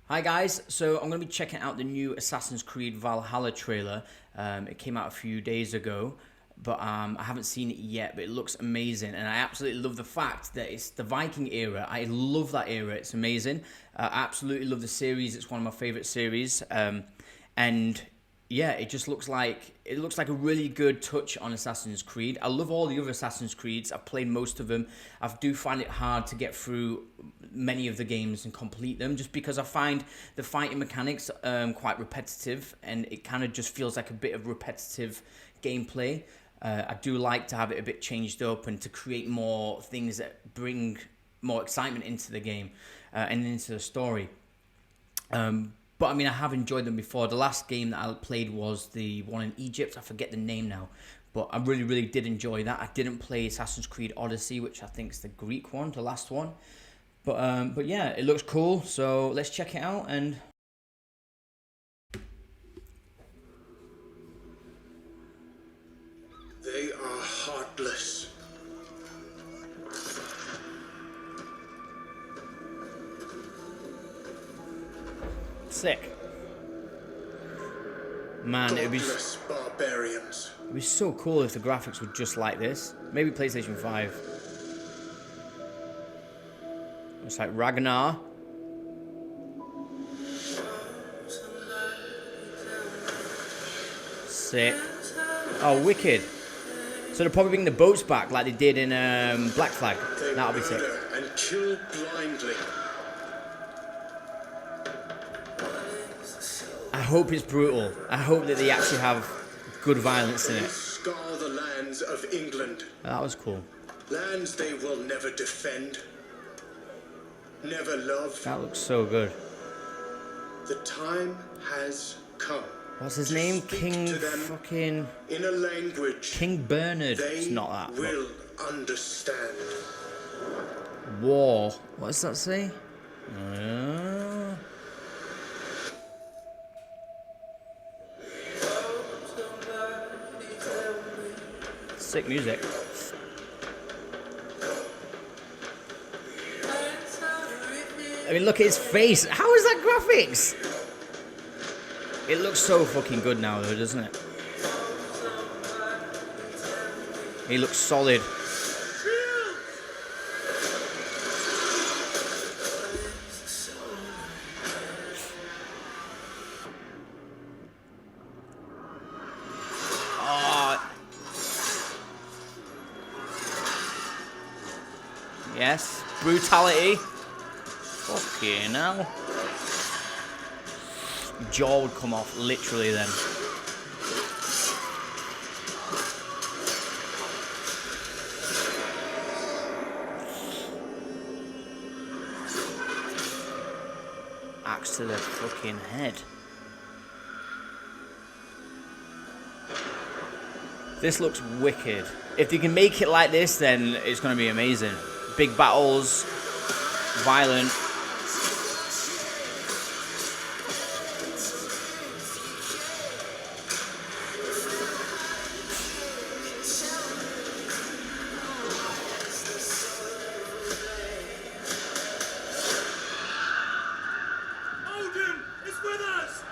Hi guys, so I'm going to be checking out the new Assassin's Creed Valhalla trailer. It came out a few days ago, but I haven't seen it yet, but it looks amazing, and I absolutely love the fact that it's the Viking era. I love that era, it's amazing. I absolutely love the series, it's one of my favourite series, and yeah, it just looks like a really good touch on Assassin's Creed. I love all the other Assassin's Creeds. I've played most of them. I do find it hard to get through many of the games and complete them, just because I find the fighting mechanics quite repetitive, and it kind of just feels like a bit of repetitive gameplay. I do like to have it a bit changed up and to create more things that bring more excitement into the game and into the story. But I mean, I have enjoyed them before. The last game that I played was the one in Egypt. I forget the name now, but I really, really did enjoy that. I didn't play Assassin's Creed Odyssey, which I think is the Greek one, the last one. But yeah, it looks cool. So let's check it out and. They are heartless. Sick. Man, Godless barbarians. it'd be so cool if the graphics were just like this. Maybe PlayStation 5. It's like Ragnar. Sick. Oh, wicked. So they'll probably bring the boats back like they did in Black Flag. They That'll be sick. murder and kill blindly. I hope it's brutal. I hope that they actually have good violence in They it. scar the lands of England. That was cool. Lands they will never defend, never love. That looks so good. The time has come. What's his to name? speak King to them fucking... in a language King Bernard. they It's not that. will understand. War. What does that say? Sick music. I mean, look at his face. How is that graphics? It looks so fucking good now, though, doesn't it? He looks solid. Oh. Yes, brutality. Fucking hell. Jaw would come off literally then. Axe to the fucking head. This looks wicked. If they can make it like this, then it's going to be amazing. Big battles, violent. Odin is with us!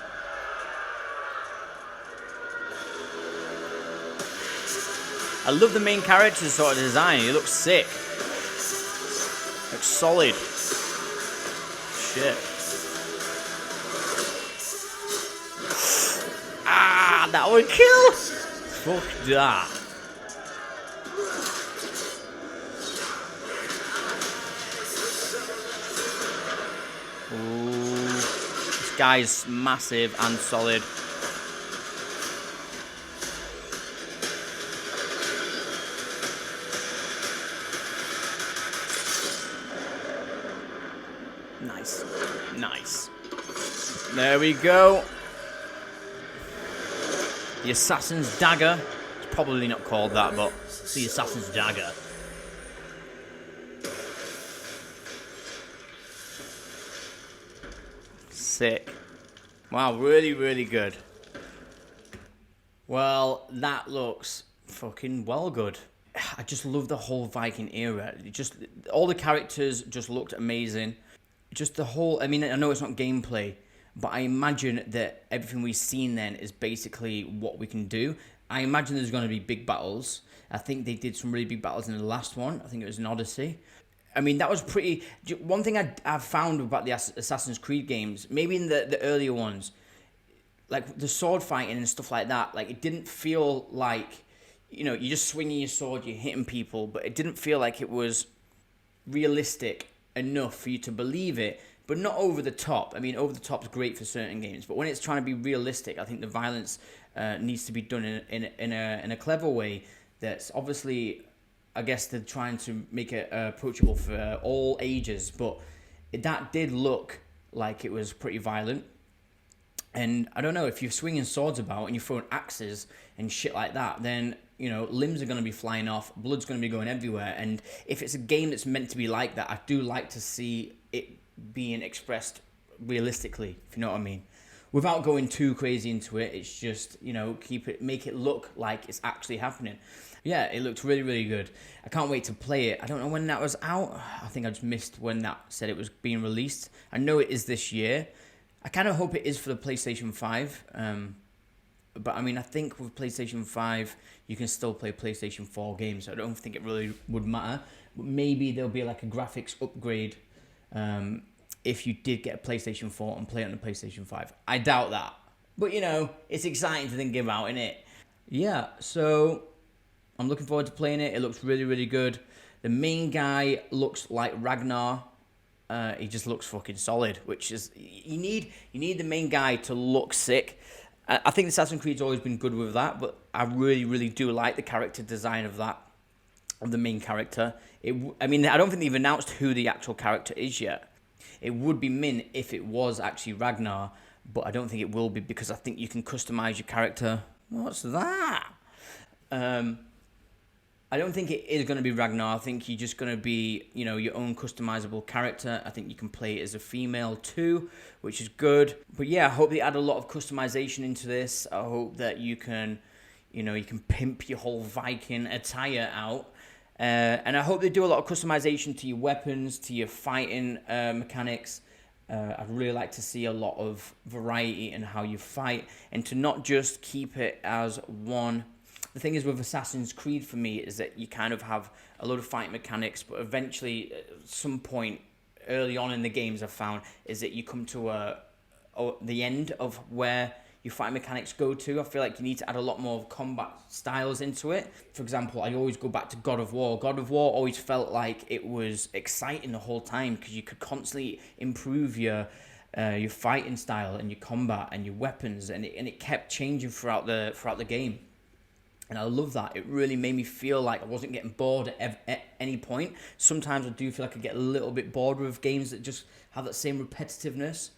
I love the main character's sort of design. He looks sick. Looks solid. Shit. Ah, that would kill. Fuck that. Ooh, this guy's massive and solid. Nice. Nice. There we go. The Assassin's Dagger. It's probably not called that, but it's the Assassin's Dagger. Sick. Wow, really, really good. Well, that looks fucking well good. I just love the whole Viking era. All the characters just looked amazing. just the whole. I mean, I know it's not gameplay, but I imagine that everything we've seen then is basically what we can do. I imagine there's going to be big battles. I think they did some really big battles in the last one. I think it was in Odyssey. I mean, that was pretty. One thing I've found about the Assassin's Creed games, maybe in the earlier ones, like the sword fighting and stuff like that, like it didn't feel like, you're just swinging your sword, you're hitting people, but it didn't feel like it was realistic enough for you to believe it, but not over the top. I mean, over the top is great for certain games, but when it's trying to be realistic, I think the violence needs to be done in a clever way. That's obviously, I guess they're trying to make it approachable for all ages, but that did look like it was pretty violent. And I don't know, if you're swinging swords about and you're throwing axes and shit like that, then, limbs are going to be flying off, blood's going to be going everywhere. And if it's a game that's meant to be like that, I do like to see it being expressed realistically, if you know what I mean. Without going too crazy into it, it's just, make it look like it's actually happening. Yeah, it looked really, really good. I can't wait to play it. I don't know when that was out. I think I just missed when that said it was being released. I know it is this year. I kind of hope it is for the PlayStation 5. But I mean, I think with PlayStation 5, you can still play PlayStation 4 games. So I don't think it really would matter. But maybe there'll be like a graphics upgrade if you did get a PlayStation 4 and play it on the PlayStation 5. I doubt that. But, it's exciting to think about, isn't it? Yeah, so I'm looking forward to playing it. It looks really, really good. The main guy looks like Ragnar. He just looks fucking solid, which is, you need the main guy to look sick. I think Assassin's Creed's always been good with that, but I really, really do like the character design of the main character. I don't think they've announced who the actual character is yet. It would be Min if it was actually Ragnar, but I don't think it will be, because I think you can customize your character. What's that? I don't think it is going to be Ragnar. I think you're just going to be, your own customizable character. I think you can play it as a female too, which is good. But yeah, I hope they add a lot of customization into this. I hope that you can, you can pimp your whole Viking attire out. And I hope they do a lot of customization to your weapons, to your fighting mechanics. I'd really like to see a lot of variety in how you fight, and to not just keep it as one. The thing is with Assassin's Creed for me is that you kind of have a lot of fight mechanics, but eventually at some point early on in the games I've found is that you come to the end of where your fight mechanics go to. I feel like you need to add a lot more combat styles into it. For example, I always go back to God of War. God of War always felt like it was exciting the whole time, because you could constantly improve your fighting style and your combat and your weapons, and it kept changing throughout the game. And I love that. It really made me feel like I wasn't getting bored at any point. Sometimes I do feel like I get a little bit bored with games that just have that same repetitiveness.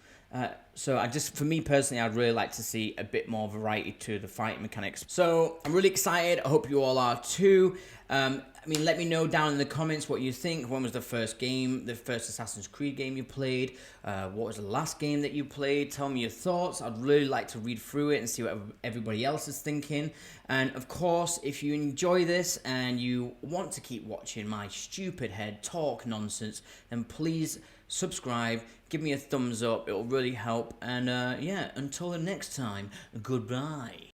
So for me personally, I'd really like to see a bit more variety to the fighting mechanics. So I'm really excited. I hope you all are too. Let me know down in the comments what you think. When was the first Assassin's Creed game you played? What was the last game that you played? Tell me your thoughts. I'd really like to read through it and see what everybody else is thinking. And of course, if you enjoy this and you want to keep watching my stupid head talk nonsense, then please subscribe, give me a thumbs up. It'll really help. And until the next time, goodbye.